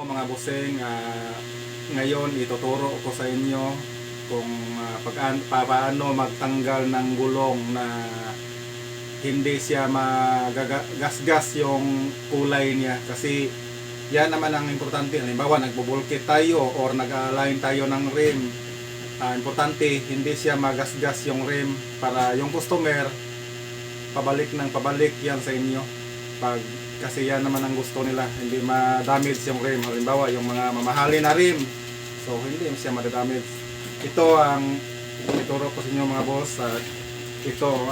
Mga bossing, ngayon ituturo ko sa inyo kung paano magtanggal ng gulong na hindi siya magagasgas yung kulay niya, kasi yan naman ang importante. Halimbawa nagbubulkit tayo or nag-align tayo ng rim, importante hindi siya magasgas yung rim para yung customer pabalik ng pabalik yan sa inyo kasi yan naman ang gusto nila, hindi ma-damage yung rim. Halimbawa yung mga mamahalin na rim, so hindi siya ma-damage. Ito ang ituturo ko sa inyo mga boss. Ito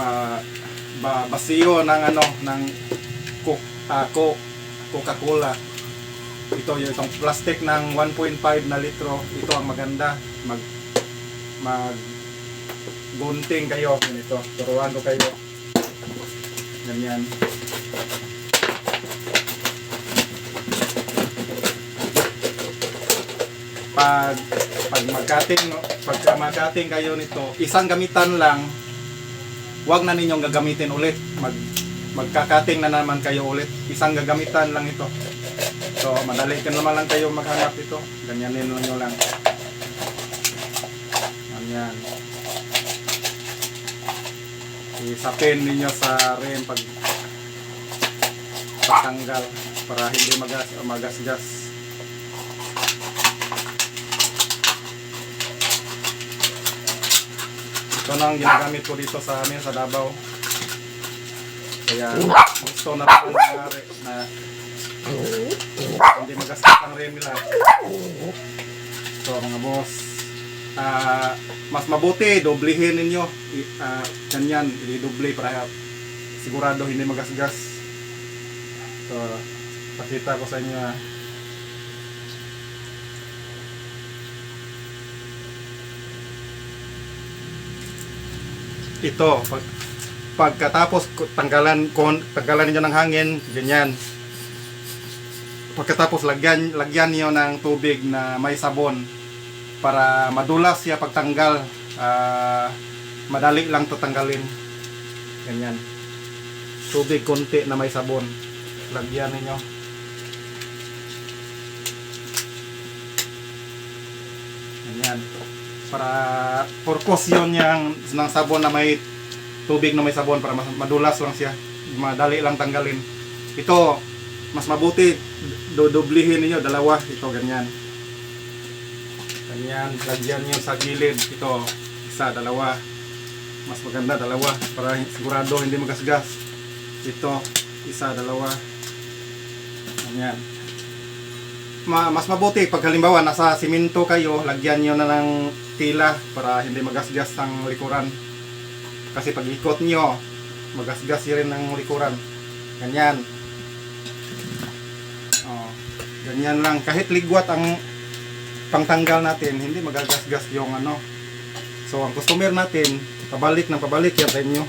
basiyo ng ng Coca-Cola. Ito yung itong plastic ng 1.5 na litro. Ito ang maganda. Mag gunting kayo nito. Turuan ko kayo. Ganyan. Pag magkating kayo nito, isang gamitan lang, wag na ninyong gagamitin ulit. Magkakating na naman kayo ulit, isang gagamitan lang ito. So madali ka naman lang kayo maghanap ito. Ganyanin nyo lang. Ganyan. Isapin ninyo sa rim pagtanggal para hindi magasgas. Ito nang ginagamit ko dito sa amin sa Davao. Kaya gusto na rin nangyari na hindi magasgas ang rim nila. So mga boss, mas mabuti doblehin ninyo. Ganyan, i-doble para sigurado hindi magasgas. So pakita ko sa inyo. Ito, pagkatapos tanggalan niyo ng hangin, ganyan. Pagkatapos lagyan niyo ng tubig na may sabon para madulas siya pagtanggal. Madali lang tatanggalin. Ganyan. Tubig konti na may sabon. Lagyan niyo. Ganyan. Para purpose yun ng sabon na may tubig na may sabon, para madulas lang siya, madali lang tanggalin. Ito mas mabuti dodoblihin niyo, dalawa. Ito ganyan, lagyan niyo sa gilid. Ito isa, dalawa, mas maganda dalawa para sigurado hindi magasgas. Ito isa, dalawa, ganyan. Mas mabuti pag halimbawa nasa simento kayo, lagyan nyo na ng tila para hindi magasgas ang likuran. Kasi pag ikot nyo, magasgas rin ang likuran. Ganyan. Ganyan lang. Kahit ligwat ang pangtanggal natin, hindi magagasgas yung So ang customer natin, pabalik ng pabalik yan sa inyo.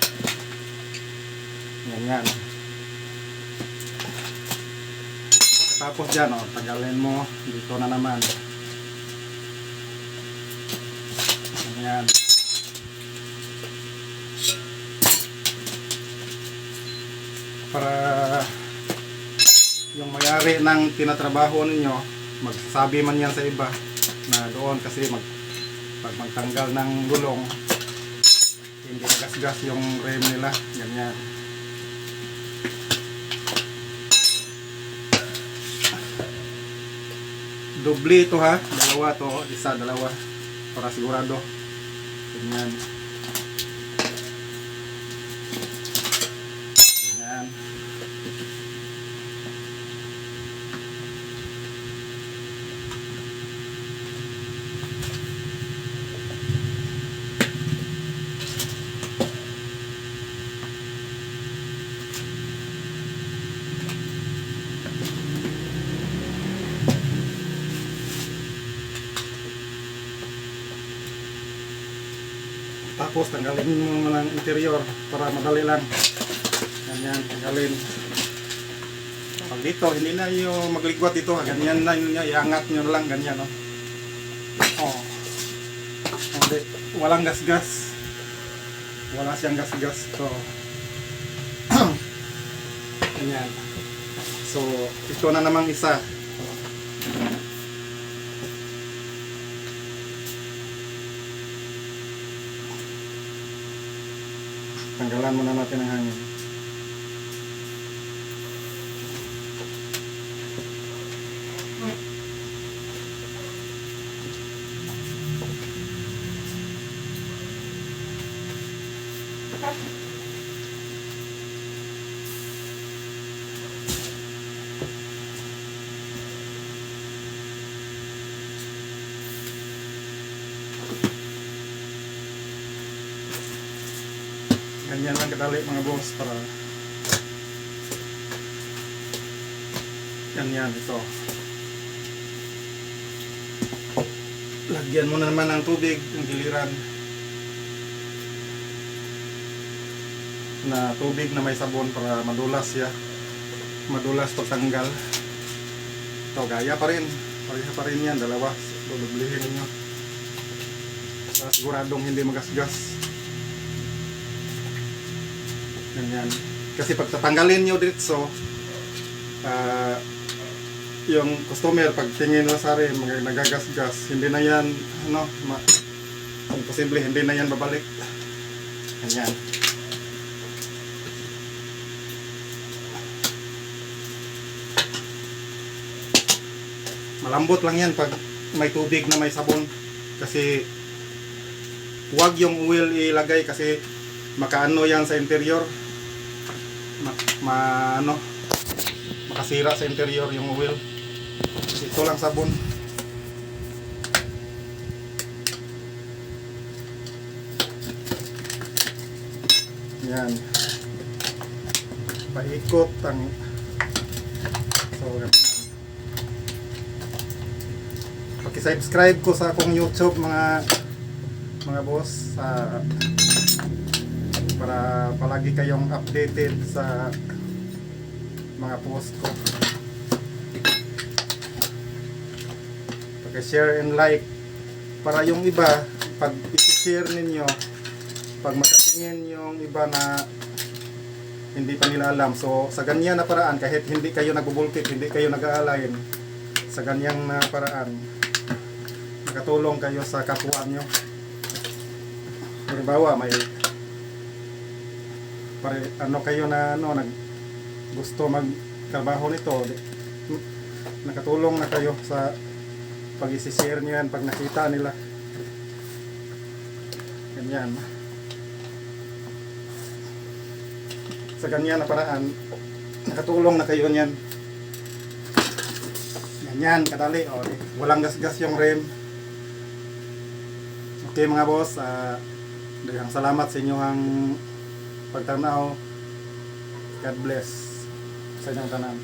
Ganyan. Tapos dyan, tanggalin mo dito na naman. Ayan. Para yung mayari ng tinatrabaho ninyo, magsasabi man yan sa iba na doon, kasi pag magtanggal ng gulong, hindi magasgas yung rim nila. Ganyan. Doble ito ha, dalawa to, isa, dalawa, para sigurado. Ganyan. Ganyan. Tapos tanggalin mo ng interior para madali lang. Ganyan, tanggalin. Pag dito, hindi na yung magligwat dito. Ganyan na yun, iangat nyo lang. Ganyan, no? Hindi, walang gasgas. Wala siyang gasgas. So, ganyan. So, ito na namang isa. Tanggalan muna natin ang hangin. Ganyan lang kadali mga boss para ganyan ito. Lagyan mo na naman ng tubig yung giliran na tubig na may sabon para madulas siya, madulas pagtanggal. Ito gaya pa rin, pareha pa rin yan, dalawa dudublihin ninyo para siguradong hindi magasgas. Ganyan. Kasi pag tatanggalin nyo dito, yung customer pag tingin na sa rin, nagagasgas, hindi na yan, imposible, hindi na yan babalik. Ganyan. Malambot lang yan pag may tubig na may sabon. Kasi huwag yung oil ilagay kasi makaano yan sa interior, makasira sa interior yung oil. Ito lang sabon. Yan, paikot ang ganyan. Paki-subscribe ko sa akong YouTube mga boss, para palagi kayong updated sa mga post ko. Paki-share and like para yung iba pag i-share ninyo, pag makatingin yung iba na hindi pa nila alam, so sa ganyan na paraan, kahit hindi kayo nagbubulkit, hindi kayo nag-align, sa ganyang na paraan nakatulong kayo sa kapwa nyo. Halimbawa may kayo na gusto magtrabaho nito, nakatulong na kayo sa pag-i-share nyo yan pag nakita nila. Ganyan. Sa ganyan na paraan nakatulong na kayo niyan. Ganyan kadali, walang gasgas yung rim. Okay mga boss, daghang salamat sa inyong pagtanaw. God bless sa inyong tanan.